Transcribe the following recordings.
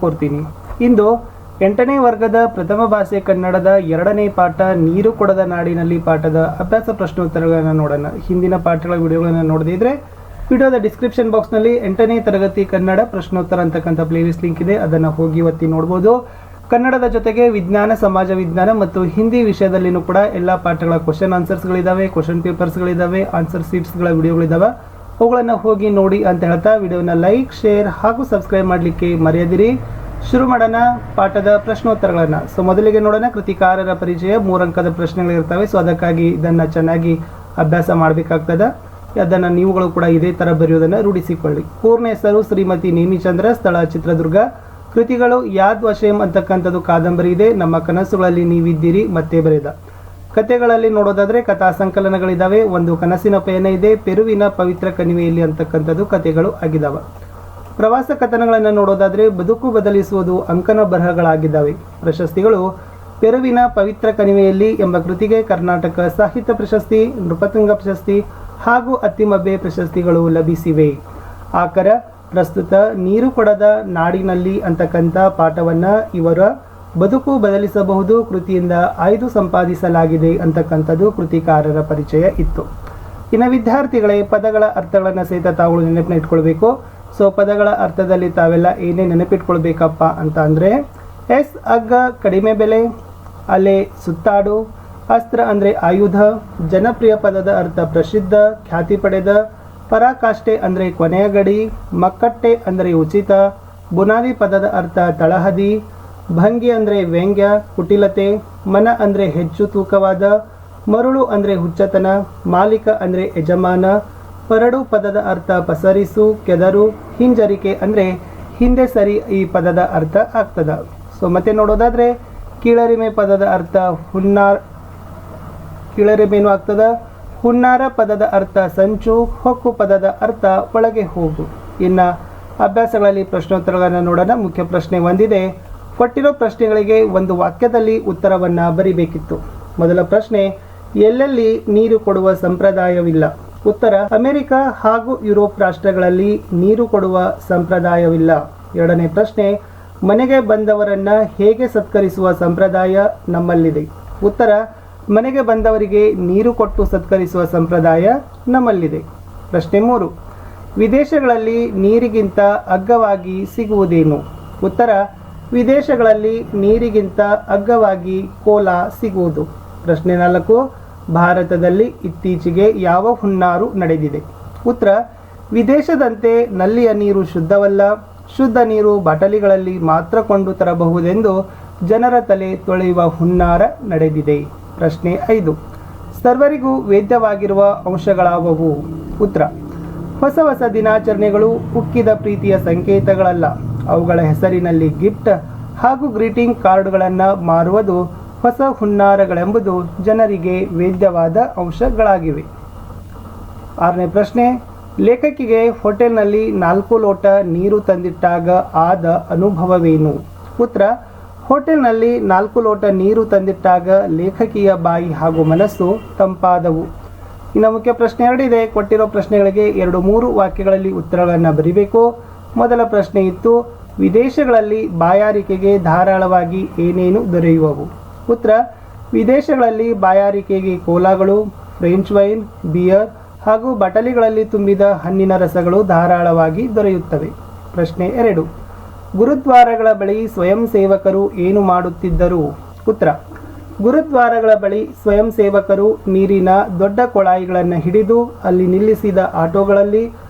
ಕೋರ್ತೀನಿ. ಇಂದು 8ನೇ ವರ್ಗದ ಪ್ರಥಮ ಭಾಷೆ ಕನ್ನಡದ 2ನೇ ಪಾಠ ನೀರು ಕೊಡದ ನಾಡಿನಲ್ಲಿ ಪಾಠದ ಅಭ್ಯಾಸ ಪ್ರಶ್ನೋತ್ತರಗಳನ್ನು ನೋಡೋಣ. ಹಿಂದಿನ ಪಾಠಗಳ ವಿಡಿಯೋಗಳನ್ನು ನೋಡದಿದ್ರೆ ವಿಡಿಯೋದ ಡಿಸ್ಕ್ರಿಪ್ಷನ್ ಬಾಕ್ಸ್ನಲ್ಲಿ 8ನೇ ತರಗತಿ ಕನ್ನಡ ಪ್ರಶ್ನೋತ್ತರ ಅಂತಕ್ಕಂಥ ಪ್ಲೇಲಿಸ್ಟ್ ಲಿಂಕ್ ಇದೆ, ಅದನ್ನು ಹೋಗಿ ಒತ್ತಿ ನೋಡ್ಬೋದು. ಕನ್ನಡದ ಜೊತೆಗೆ ವಿಜ್ಞಾನ, ಸಮಾಜ ವಿಜ್ಞಾನ ಮತ್ತು ಹಿಂದಿ ವಿಷಯದಲ್ಲಿನೂ ಕೂಡ ಎಲ್ಲ ಪಾಠಗಳ ಕ್ವಶನ್ ಆನ್ಸರ್ಸ್ಗಳಿದ್ದಾವೆ, ಕ್ವಶನ್ ಪೇಪರ್ಸ್ಗಳಿದ್ದಾವೆ, ಆನ್ಸರ್ ಶೀಟ್ಸ್ಗಳ ವಿಡಿಯೋಗಳಿದ್ದಾವೆ. ಅವುಗಳನ್ನು ಹೋಗಿ ನೋಡಿ ಅಂತ ಹೇಳ್ತಾ ವಿಡಿಯೋನ ಲೈಕ್, ಶೇರ್ ಹಾಗೂ ಸಬ್ಸ್ಕ್ರೈಬ್ ಮಾಡಲಿಕ್ಕೆ ಮರೆಯದಿರಿ. ಶುರು ಮಾಡೋಣ ಪಾಠದ ಪ್ರಶ್ನೋತ್ತರಗಳನ್ನು. ಸೊ ಮೊದಲಿಗೆ ನೋಡೋಣ ಕೃತಿಕಾರರ ಪರಿಚಯ. 3 ಅಂಕದ ಪ್ರಶ್ನೆಗಳಿರ್ತವೆ. ಸೊ ಅದಕ್ಕಾಗಿ ಇದನ್ನು ಚೆನ್ನಾಗಿ ಅಭ್ಯಾಸ ಮಾಡಬೇಕಾಗ್ತದೆ. ಅದನ್ನು ನೀವುಗಳು ಕೂಡ ಇದೇ ಥರ ಬರೆಯೋದನ್ನು ರೂಢಿಸಿಕೊಳ್ಳಿ. ಪೂರ್ಣ ಹೆಸರು ಶ್ರೀಮತಿ ನೇಮಿಚಂದ್ರ, ಸ್ಥಳ ಚಿತ್ರದುರ್ಗ. ಕೃತಿಗಳು ಯಾದ್ ವಶೇಮ್ ಅಂತಕ್ಕಂಥದ್ದು ಕಾದಂಬರಿ ಇದೆ. ನಮ್ಮ ಕನಸುಗಳಲ್ಲಿ ನೀವಿದ್ದೀರಿ ಮತ್ತೆ ಬರೆದ. ಕಥೆಗಳಲ್ಲಿ ನೋಡೋದಾದ್ರೆ ಕಥಾ ಸಂಕಲನಗಳಿದ್ದಾವೆ. ಒಂದು ಕನಸಿನ ಪಯಣ ಇದೆ. ಪೆರುವಿನ ಪವಿತ್ರ ಕಣಿವೆಯಲ್ಲಿ ಅಂತಕ್ಕಂಥದ್ದು ಕಥೆಗಳು ಆಗಿದ್ದಾವೆ. ಪ್ರವಾಸ ಕಥನಗಳನ್ನು ನೋಡೋದಾದ್ರೆ ಬದುಕು ಬದಲಿಸುವುದು ಅಂಕನ ಬರಹಗಳಾಗಿದ್ದಾವೆ. ಪ್ರಶಸ್ತಿಗಳು ಪೆರುವಿನ ಪವಿತ್ರ ಕಣಿವೆಯಲ್ಲಿ ಎಂಬ ಕೃತಿಗೆ ಕರ್ನಾಟಕ ಸಾಹಿತ್ಯ ಪ್ರಶಸ್ತಿ, ನೃಪತುಂಗ ಪ್ರಶಸ್ತಿ ಹಾಗೂ ಅತ್ತಿಮಬ್ಬೆ ಪ್ರಶಸ್ತಿಗಳು ಲಭಿಸಿವೆ. ಆಕರ ಪ್ರಸ್ತುತ ನೀರು ಕೊಡದ ನಾಡಿನಲ್ಲಿ ಅಂತಕ್ಕಂಥ ಪಾಠವನ್ನು ಇವರ ಬದುಕು ಬದಲಿಸಬಹುದು ಕೃತಿಯಿಂದ ಆಯ್ದು ಸಂಪಾದಿಸಲಾಗಿದೆ ಅಂತಕ್ಕಂಥದ್ದು ಕೃತಿಕಾರರ ಪರಿಚಯ ಇತ್ತು. ಇನ್ನು ವಿದ್ಯಾರ್ಥಿಗಳೇ, ಪದಗಳ ಅರ್ಥಗಳನ್ನು ಸಹಿತ ತಾವುಗಳು ನೆನಪಿನ ಇಟ್ಕೊಳ್ಬೇಕು. ಸೊ ಪದಗಳ ಅರ್ಥದಲ್ಲಿ ತಾವೆಲ್ಲ ಏನೇ ನೆನಪಿಟ್ಕೊಳ್ಬೇಕಪ್ಪ ಅಂತ ಅಂದರೆ, ಎಸ್ ಅಗ್ಗ ಕಡಿಮೆ ಬೆಲೆ, ಅಲೆ ಸುತ್ತಾಡು, ಅಸ್ತ್ರ ಅಂದರೆ ಆಯುಧ, ಜನಪ್ರಿಯ ಪದದ ಅರ್ಥ ಪ್ರಸಿದ್ಧ, ಖ್ಯಾತಿ ಪಡೆದ, ಪರಾಕಾಷ್ಠೆ ಅಂದರೆ ಕೊನೆಯ ಗಡಿ, ಮಕ್ಕಟ್ಟೆ ಅಂದರೆ ಉಚಿತ, ಬುನಾದಿ ಪದದ ಅರ್ಥ ತಳಹದಿ, ಭಂಗಿ ಅಂದರೆ ವ್ಯಂಗ್ಯ, ಕುಟಿಲತೆ, ಮನ ಅಂದರೆ ಹೆಚ್ಚು ತೂಕವಾದ, ಮರುಳು ಅಂದರೆ ಹುಚ್ಚತನ, ಮಾಲೀಕ ಅಂದರೆ ಯಜಮಾನ, ಪರಡು ಪದದ ಅರ್ಥ ಪಸರಿಸು, ಕೆದರು, ಹಿಂಜರಿಕೆ ಅಂದರೆ ಹಿಂದೆ ಸರಿ ಈ ಪದದ ಅರ್ಥ ಆಗ್ತದ. ಸೊ ಮತ್ತೆ ನೋಡೋದಾದ್ರೆ ಕೀಳರಿಮೆ ಪದದ ಅರ್ಥ ಕೀಳರಿಮೆನೂ ಆಗ್ತದ. ಹುನ್ನಾರ ಪದದ ಅರ್ಥ ಸಂಚು, ಹೊಕ್ಕು ಪದದ ಅರ್ಥ ಒಳಗೆ ಹೋಗು. ಇನ್ನು ಅಭ್ಯಾಸಗಳಲ್ಲಿ ಪ್ರಶ್ನೋತ್ತರಗಳನ್ನು ನೋಡೋಣ. ಮುಖ್ಯ ಪ್ರಶ್ನೆ ಒಂದಿದೆ. ಕೊಟ್ಟಿರೋ ಪ್ರಶ್ನೆಗಳಿಗೆ ಒಂದು ವಾಕ್ಯದಲ್ಲಿ ಉತ್ತರವನ್ನು ಬರಿಬೇಕಿತ್ತು. ಮೊದಲ ಪ್ರಶ್ನೆ, ಎಲ್ಲೆಲ್ಲಿ ನೀರು ಕೊಡುವ ಸಂಪ್ರದಾಯವಿಲ್ಲ? ಉತ್ತರ, ಅಮೆರಿಕ ಹಾಗೂ ಯುರೋಪ್ ರಾಷ್ಟ್ರಗಳಲ್ಲಿ ನೀರು ಕೊಡುವ ಸಂಪ್ರದಾಯವಿಲ್ಲ. ಎರಡನೇ ಪ್ರಶ್ನೆ, ಮನೆಗೆ ಬಂದವರನ್ನ ಹೇಗೆ ಸತ್ಕರಿಸುವ ಸಂಪ್ರದಾಯ ನಮ್ಮಲ್ಲಿದೆ? ಉತ್ತರ, ಮನೆಗೆ ಬಂದವರಿಗೆ ನೀರು ಕೊಟ್ಟು ಸತ್ಕರಿಸುವ ಸಂಪ್ರದಾಯ ನಮ್ಮಲ್ಲಿದೆ. ಪ್ರಶ್ನೆ 3, ವಿದೇಶಗಳಲ್ಲಿ ನೀರಿಗಿಂತ ಅಗ್ಗವಾಗಿ ಸಿಗುವುದೇನು? ಉತ್ತರ, ವಿದೇಶಗಳಲ್ಲಿ ನೀರಿಗಿಂತ ಅಗ್ಗವಾಗಿ ಕೋಲ ಸಿಗುವುದು. ಪ್ರಶ್ನೆ 4, ಭಾರತದಲ್ಲಿ ಇತ್ತೀಚೆಗೆ ಯಾವ ಹುನ್ನಾರು ನಡೆದಿದೆ? ಉತ್ತರ, ವಿದೇಶದಂತೆ ನಲ್ಲಿಯ ನೀರು ಶುದ್ಧವಲ್ಲ, ಶುದ್ಧ ನೀರು ಬಾಟಲಿಗಳಲ್ಲಿ ಮಾತ್ರ ಕೊಂಡು ತರಬಹುದೆಂದು ಜನರ ತಲೆ ತೊಳೆಯುವ ಹುನ್ನಾರ ನಡೆದಿದೆ. ಪ್ರಶ್ನೆ 5, ಸರ್ವರಿಗೂ ವೇದ್ಯವಾಗಿರುವ ಅಂಶಗಳಾವವು? ಉತ್ತರ, ಹೊಸ ಹೊಸ ದಿನಾಚರಣೆಗಳು ಉಕ್ಕಿದ ಪ್ರೀತಿಯ ಸಂಕೇತಗಳಲ್ಲ. ಅವುಗಳ ಹೆಸರಿನಲ್ಲಿ ಗಿಫ್ಟ್ ಹಾಗೂ ಗ್ರೀಟಿಂಗ್ ಕಾರ್ಡ್ಗಳನ್ನು ಮಾರುವುದು ಹೊಸ ಹುನ್ನಾರಗಳೆಂಬುದು ಜನರಿಗೆ ವೇದ್ಯವಾದ ಅಂಶಗಳಾಗಿವೆ. 6ನೇ ಪ್ರಶ್ನೆ, ಲೇಖಕಿಗೆ ಹೋಟೆಲ್ನಲ್ಲಿ 4 ಲೋಟ ನೀರು ತಂದಿಟ್ಟಾಗ ಆದ ಅನುಭವವೇನು? ಉತ್ತರ, ಹೋಟೆಲ್ನಲ್ಲಿ 4 ಲೋಟ ನೀರು ತಂದಿಟ್ಟಾಗ ಲೇಖಕಿಯ ಬಾಯಿ ಹಾಗೂ ಮನಸ್ಸು ತಂಪಾದವು. ಇನ್ನು ಮುಖ್ಯ ಪ್ರಶ್ನೆ 2 ಇದೆ. ಕೊಟ್ಟಿರೋ ಪ್ರಶ್ನೆಗಳಿಗೆ 2-3 ವಾಕ್ಯಗಳಲ್ಲಿ ಉತ್ತರಗಳನ್ನು ಬರೀಬೇಕು. ಮೊದಲ ಪ್ರಶ್ನೆ ಇತ್ತು, ವಿದೇಶಗಳಲ್ಲಿ ಬಾಯಾರಿಕೆಗೆ ಧಾರಾಳವಾಗಿ ಏನೇನು ದೊರೆಯುವವು? ಉತ್ತರ, ವಿದೇಶಗಳಲ್ಲಿ ಬಾಯಾರಿಕೆಗೆ ಕೋಲಾಗಳು, ಫ್ರೆಂಚ್ ವೈನ್, ಬಿಯರ್ ಹಾಗೂ ಬಟಲಿಗಳಲ್ಲಿ ತುಂಬಿದ ಹಣ್ಣಿನ ರಸಗಳು ಧಾರಾಳವಾಗಿ ದೊರೆಯುತ್ತವೆ. ಪ್ರಶ್ನೆ 2, ಗುರುದ್ವಾರಗಳ ಬಳಿ ಸ್ವಯಂ ಸೇವಕರು ಏನು ಮಾಡುತ್ತಿದ್ದರು? ಉತ್ತರ, ಗುರುದ್ವಾರಗಳ ಬಳಿ ಸ್ವಯಂ ಸೇವಕರು ನೀರಿನ ದೊಡ್ಡ ಕೊಳಾಯಿಗಳನ್ನು ಹಿಡಿದು ಅಲ್ಲಿ ನಿಲ್ಲಿಸಿದ ಆಟೋಗಳಲ್ಲಿ,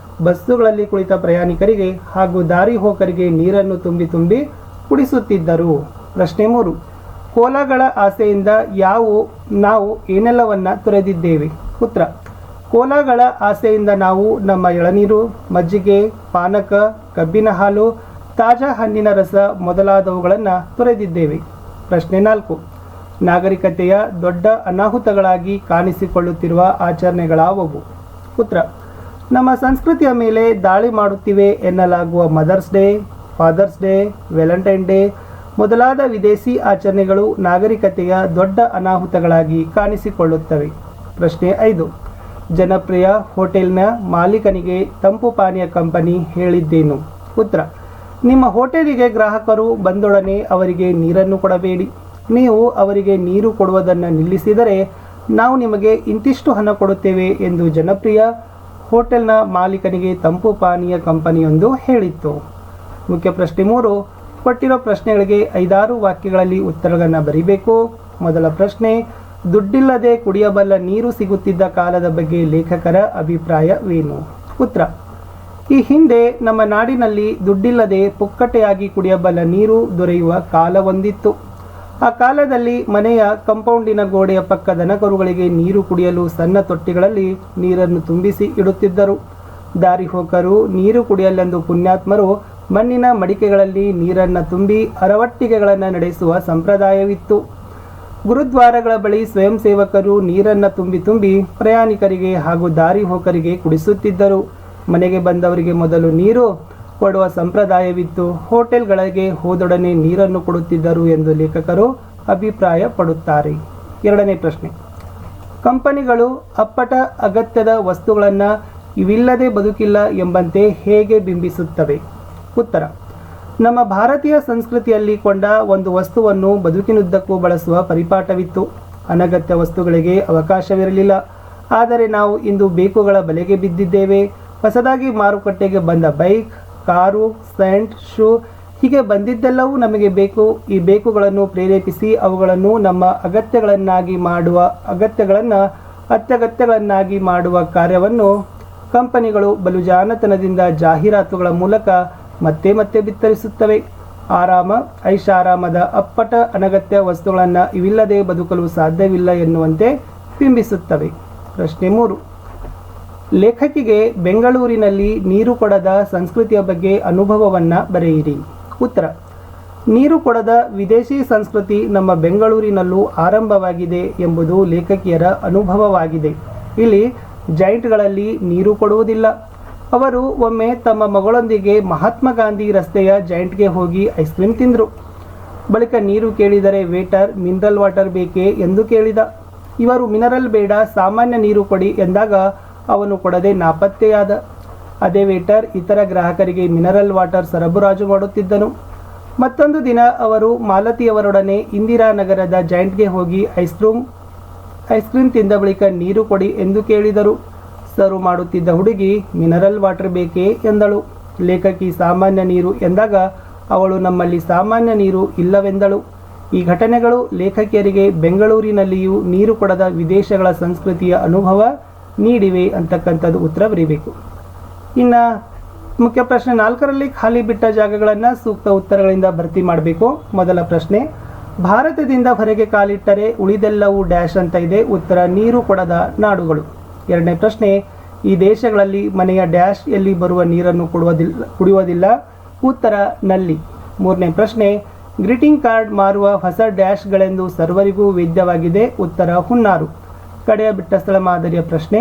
ಬಸ್ಸುಗಳಲ್ಲಿ ಕುಳಿತ ಪ್ರಯಾಣಿಕರಿಗೆ ಹಾಗೂ ದಾರಿ ಹೋಕರಿಗೆ ನೀರನ್ನು ತುಂಬಿ ಕುಡಿಸುತ್ತಿದ್ದರು. ಪ್ರಶ್ನೆ 3, ಕೋಲಗಳ ಆಸೆಯಿಂದ ನಾವು ಏನೆಲ್ಲವನ್ನ ತೊರೆದಿದ್ದೇವೆ? ಉತ್ತರ, ಕೋಲಗಳ ಆಸೆಯಿಂದ ನಾವು ನಮ್ಮ ಎಳನೀರು, ಮಜ್ಜಿಗೆ, ಪಾನಕ, ಕಬ್ಬಿನ ಹಾಲು, ತಾಜಾ ಹಣ್ಣಿನ ರಸ ಮೊದಲಾದವುಗಳನ್ನು ತೊರೆದಿದ್ದೇವೆ. ಪ್ರಶ್ನೆ 4, ನಾಗರಿಕತೆಯ ದೊಡ್ಡ ಅನಾಹುತಗಳಾಗಿ ಕಾಣಿಸಿಕೊಳ್ಳುತ್ತಿರುವ ಆಚರಣೆಗಳಾವವು? ಉತ್ತರ, ನಮ್ಮ ಸಂಸ್ಕೃತಿಯ ಮೇಲೆ ದಾಳಿ ಮಾಡುತ್ತಿವೆ ಎನ್ನಲಾಗುವ mother's day, father's day, Valentine day ಮೊದಲಾದ ವಿದೇಶಿ ಆಚರಣೆಗಳು ನಾಗರಿಕತೆಯ ದೊಡ್ಡ ಅನಾಹುತಗಳಾಗಿ ಕಾಣಿಸಿಕೊಳ್ಳುತ್ತವೆ. ಪ್ರಶ್ನೆ 5, ಜನಪ್ರಿಯ ಹೋಟೆಲ್ನ ಮಾಲೀಕನಿಗೆ ತಂಪು ಪಾನೀಯ ಕಂಪನಿ ಹೇಳಿದ್ದೇನು? ಉತ್ತರ, ನಿಮ್ಮ ಹೋಟೆಲಿಗೆ ಗ್ರಾಹಕರು ಬಂದೊಡನೆ ಅವರಿಗೆ ನೀರನ್ನು ಕೊಡಬೇಡಿ. ನೀವು ಅವರಿಗೆ ನೀರು ಕೊಡುವುದನ್ನು ನಿಲ್ಲಿಸಿದರೆ ನಾವು ನಿಮಗೆ ಇಂತಿಷ್ಟು ಹಣ ಕೊಡುತ್ತೇವೆ ಎಂದು ಜನಪ್ರಿಯ ಹೋಟೆಲ್ನ ಮಾಲೀಕನಿಗೆ ತಂಪು ಪಾನೀಯ ಕಂಪನಿಯೊಂದು ಹೇಳಿತ್ತು. ಮುಖ್ಯ ಪ್ರಶ್ನೆ 3. ಕೊಟ್ಟಿರೋ ಪ್ರಶ್ನೆಗಳಿಗೆ 5-6 ವಾಕ್ಯಗಳಲ್ಲಿ ಉತ್ತರಗಳನ್ನು ಬರೀಬೇಕು. ಮೊದಲ ಪ್ರಶ್ನೆ, ದುಡ್ಡಿಲ್ಲದೆ ಕುಡಿಯಬಲ್ಲ ನೀರು ಸಿಗುತ್ತಿದ್ದ ಕಾಲದ ಬಗ್ಗೆ ಲೇಖಕರ ಅಭಿಪ್ರಾಯವೇನು? ಉತ್ತರ, ಈ ಹಿಂದೆ ನಮ್ಮ ನಾಡಿನಲ್ಲಿ ದುಡ್ಡಿಲ್ಲದೆ ಪುಕ್ಕಟೆಯಾಗಿ ಕುಡಿಯಬಲ್ಲ ನೀರು ದೊರೆಯುವ ಕಾಲವೊಂದಿತ್ತು. ಆ ಕಾಲದಲ್ಲಿ ಮನೆಯ ಕಂಪೌಂಡಿನ ಗೋಡೆಯ ಪಕ್ಕ ದನಕರುಗಳಿಗೆ ನೀರು ಕುಡಿಯಲು ಸಣ್ಣ ತೊಟ್ಟಿಗಳಲ್ಲಿ ನೀರನ್ನು ತುಂಬಿಸಿ ಇಡುತ್ತಿದ್ದರು. ದಾರಿ ಹೋಕರು ನೀರು ಕುಡಿಯಲೆಂದು ಪುಣ್ಯಾತ್ಮರು ಮಣ್ಣಿನ ಮಡಿಕೆಗಳಲ್ಲಿ ನೀರನ್ನು ತುಂಬಿ ಅರವಟ್ಟಿಗೆಗಳನ್ನು ನಡೆಸುವ ಸಂಪ್ರದಾಯವಿತ್ತು. ಗುರುದ್ವಾರಗಳ ಬಳಿ ಸ್ವಯಂ ಸೇವಕರು ನೀರನ್ನು ತುಂಬಿ ಪ್ರಯಾಣಿಕರಿಗೆ ಹಾಗೂ ದಾರಿ ಹೋಕರಿಗೆ ಕುಡಿಸುತ್ತಿದ್ದರು. ಮನೆಗೆ ಬಂದವರಿಗೆ ಮೊದಲು ನೀರು ಕೊಡುವ ಸಂಪ್ರದಾಯವಿತ್ತು. ಹೋಟೆಲ್ಗಳಿಗೆ ಹೋದೊಡನೆ ನೀರನ್ನು ಕೊಡುತ್ತಿದ್ದರು ಎಂದು ಲೇಖಕರು ಅಭಿಪ್ರಾಯ ಪಡುತ್ತಾರೆ. 2ನೇ ಪ್ರಶ್ನೆ, ಕಂಪನಿಗಳು ಅಪ್ಪಟ ಅಗತ್ಯದ ವಸ್ತುಗಳನ್ನು ಇವಿಲ್ಲದೆ ಬದುಕಿಲ್ಲ ಎಂಬಂತೆ ಹೇಗೆ ಬಿಂಬಿಸುತ್ತವೆ? ಉತ್ತರ, ನಮ್ಮ ಭಾರತೀಯ ಸಂಸ್ಕೃತಿಯಲ್ಲಿ ಕೊಂಡ ಒಂದು ವಸ್ತುವನ್ನು ಬದುಕಿನುದ್ದಕ್ಕೂ ಬಳಸುವ ಪರಿಪಾಠವಿತ್ತು. ಅನಗತ್ಯ ವಸ್ತುಗಳಿಗೆ ಅವಕಾಶವಿರಲಿಲ್ಲ. ಆದರೆ ನಾವು ಇಂದು ಬೇಕುಗಳ ಬಲೆಗೆ ಬಿದ್ದಿದ್ದೇವೆ. ಹೊಸದಾಗಿ ಮಾರುಕಟ್ಟೆಗೆ ಬಂದ ಬೈಕ್, ಕಾರು, ಸೆಂಟ್, ಶೂ ಹೀಗೆ ಬಂದಿದ್ದೆಲ್ಲವೂ ನಮಗೆ ಬೇಕು. ಈ ಬೇಕುಗಳನ್ನು ಪ್ರೇರೇಪಿಸಿ ಅವುಗಳನ್ನು ನಮ್ಮ ಅತ್ಯಗತ್ಯಗಳನ್ನಾಗಿ ಮಾಡುವ ಕಾರ್ಯವನ್ನು ಕಂಪನಿಗಳು ಬಲು ಜಾಣತನದಿಂದ ಜಾಹೀರಾತುಗಳ ಮೂಲಕ ಮತ್ತೆ ಮತ್ತೆ ಬಿತ್ತರಿಸುತ್ತವೆ. ಆರಾಮ, ಐಷಾರಾಮದ ಅಪ್ಪಟ ಅನಗತ್ಯ ವಸ್ತುಗಳನ್ನು ಇವಿಲ್ಲದೆ ಬದುಕಲು ಸಾಧ್ಯವಿಲ್ಲ ಎನ್ನುವಂತೆ ಬಿಂಬಿಸುತ್ತವೆ. ಪ್ರಶ್ನೆ 3, ಲೇಖಕಿಗೆ ಬೆಂಗಳೂರಿನಲ್ಲಿ ನೀರು ಕೊಡದ ಸಂಸ್ಕೃತಿಯ ಬಗ್ಗೆ ಅನುಭವವನ್ನು ಬರೆಯಿರಿ. ಉತ್ತರ, ನೀರು ಕೊಡದ ವಿದೇಶಿ ಸಂಸ್ಕೃತಿ ನಮ್ಮ ಬೆಂಗಳೂರಿನಲ್ಲೂ ಆರಂಭವಾಗಿದೆ ಎಂಬುದು ಲೇಖಕಿಯರ ಅನುಭವವಾಗಿದೆ. ಇಲ್ಲಿ ಜಾಯಿಂಟ್ಗಳಲ್ಲಿ ನೀರು ಕೊಡುವುದಿಲ್ಲ. ಅವರು ಒಮ್ಮೆ ತಮ್ಮ ಮಗಳೊಂದಿಗೆ ಮಹಾತ್ಮ ಗಾಂಧಿ ರಸ್ತೆಯ ಜಾಯಿಂಟ್ಗೆ ಹೋಗಿ ಐಸ್ ಕ್ರೀಮ್ ತಿಂದರು. ಬಳಿಕ ನೀರು ಕೇಳಿದರೆ ವೇಟರ್ ಮಿನರಲ್ ವಾಟರ್ ಬೇಕೇ ಎಂದು ಕೇಳಿದ. ಇವರು ಮಿನರಲ್ ಬೇಡ, ಸಾಮಾನ್ಯ ನೀರು ಕೊಡಿ ಎಂದಾಗ ಅವನು ಕೊಡದೆ ನಾಪತ್ತೆಯಾದ. ಅದೇ ವೇಟರ್ ಇತರ ಗ್ರಾಹಕರಿಗೆ ಮಿನರಲ್ ವಾಟರ್ ಸರಬರಾಜು ಮಾಡುತ್ತಿದ್ದನು. ಮತ್ತೊಂದು ದಿನ ಅವರು ಮಾಲತಿಯವರೊಡನೆ ಇಂದಿರಾನಗರದ ಜಾಯಿಂಟ್ಗೆ ಹೋಗಿ ಐಸ್ ಕ್ರೀಮ್ ತಿಂದ ಬಳಿಕ ನೀರು ಕೊಡಿ ಎಂದು ಕೇಳಿದರು. ಸರ್ವ್ ಮಾಡುತ್ತಿದ್ದ ಹುಡುಗಿ ಮಿನರಲ್ ವಾಟರ್ ಬೇಕೇ ಎಂದಳು. ಲೇಖಕಿ ಸಾಮಾನ್ಯ ನೀರು ಎಂದಾಗ ಅವಳು ನಮ್ಮಲ್ಲಿ ಸಾಮಾನ್ಯ ನೀರು ಇಲ್ಲವೆಂದಳು. ಈ ಘಟನೆಗಳು ಲೇಖಕಿಯರಿಗೆ ಬೆಂಗಳೂರಿನಲ್ಲಿಯೂ ನೀರು ಕೊಡದ ವಿದೇಶಗಳ ಸಂಸ್ಕೃತಿಯ ಅನುಭವ ನೀಡಿವೆ ಅಂತಕ್ಕಂಥದ್ದು ಉತ್ತರ ಬರೀಬೇಕು. ಇನ್ನು ಮುಖ್ಯ ಪ್ರಶ್ನೆ 4ರಲ್ಲಿ ಖಾಲಿ ಬಿಟ್ಟ ಜಾಗಗಳನ್ನು ಸೂಕ್ತ ಉತ್ತರಗಳಿಂದ ಭರ್ತಿ ಮಾಡಬೇಕು. ಮೊದಲ ಪ್ರಶ್ನೆ, ಭಾರತದಿಂದ ಹೊರಗೆ ಕಾಲಿಟ್ಟರೆ ಉಳಿದೆಲ್ಲವೂ ಡ್ಯಾಶ್ ಅಂತ ಇದೆ. ಉತ್ತರ, ನೀರು ಕೊಡದ ನಾಡುಗಳು. 2ನೇ ಪ್ರಶ್ನೆ, ಈ ದೇಶಗಳಲ್ಲಿ ಮನೆಯ ಡ್ಯಾಶ್ ಎಲ್ಲಿ ಬರುವ ನೀರನ್ನು ಕುಡಿಯುವುದಿಲ್ಲ. ಉತ್ತರ, ನಲ್ಲಿ. 3ನೇ ಪ್ರಶ್ನೆ, ಗ್ರೀಟಿಂಗ್ ಕಾರ್ಡ್ ಮಾರುವ ಹೊಸ ಡ್ಯಾಶ್ಗಳೆಂದು ಸರ್ವರಿಗೂ ವೇದ್ಯವಾಗಿದೆ. ಉತ್ತರ, ಹುನ್ನಾರು. ಕಡೆಯ ಬಿಟ್ಟ ಸ್ಥಳ ಮಾದರಿಯ ಪ್ರಶ್ನೆ,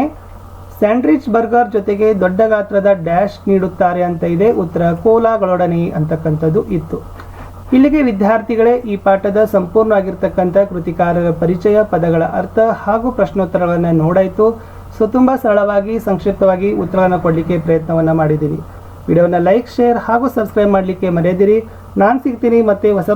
ಸ್ಯಾಂಡ್ವಿಚ್ ಬರ್ಗರ್ ಜೊತೆಗೆ ದೊಡ್ಡ ಗಾತ್ರದ ಡ್ಯಾಶ್ ನೀಡುತ್ತಾರೆ ಅಂತ ಇದೆ. ಉತ್ತರ, ಕೋಲಾಗಳೊಡನೆ ಅಂತಕ್ಕಂಥದ್ದು ಇತ್ತು. ಇಲ್ಲಿಗೆ ವಿದ್ಯಾರ್ಥಿಗಳೇ ಈ ಪಾಠದ ಸಂಪೂರ್ಣವಾಗಿರ್ತಕ್ಕಂಥ ಕೃತಿಕಾರರ ಪರಿಚಯ, ಪದಗಳ ಅರ್ಥ ಹಾಗೂ ಪ್ರಶ್ನೋತ್ತರಗಳನ್ನು ನೋಡಾಯಿತು. ಸೊ ತುಂಬ ಸರಳವಾಗಿ ಸಂಕ್ಷಿಪ್ತವಾಗಿ ಉತ್ತರಗಳನ್ನು ಕೊಡಲಿಕ್ಕೆ ಪ್ರಯತ್ನವನ್ನು ಮಾಡಿದ್ದೀನಿ. ವಿಡಿಯೋನ ಲೈಕ್, ಶೇರ್ ಹಾಗೂ ಸಬ್ಸ್ಕ್ರೈಬ್ ಮಾಡಲಿಕ್ಕೆ ಮರೆಯದಿರಿ. ನಾನು ಸಿಗ್ತೀನಿ ಮತ್ತೆ ಹೊಸ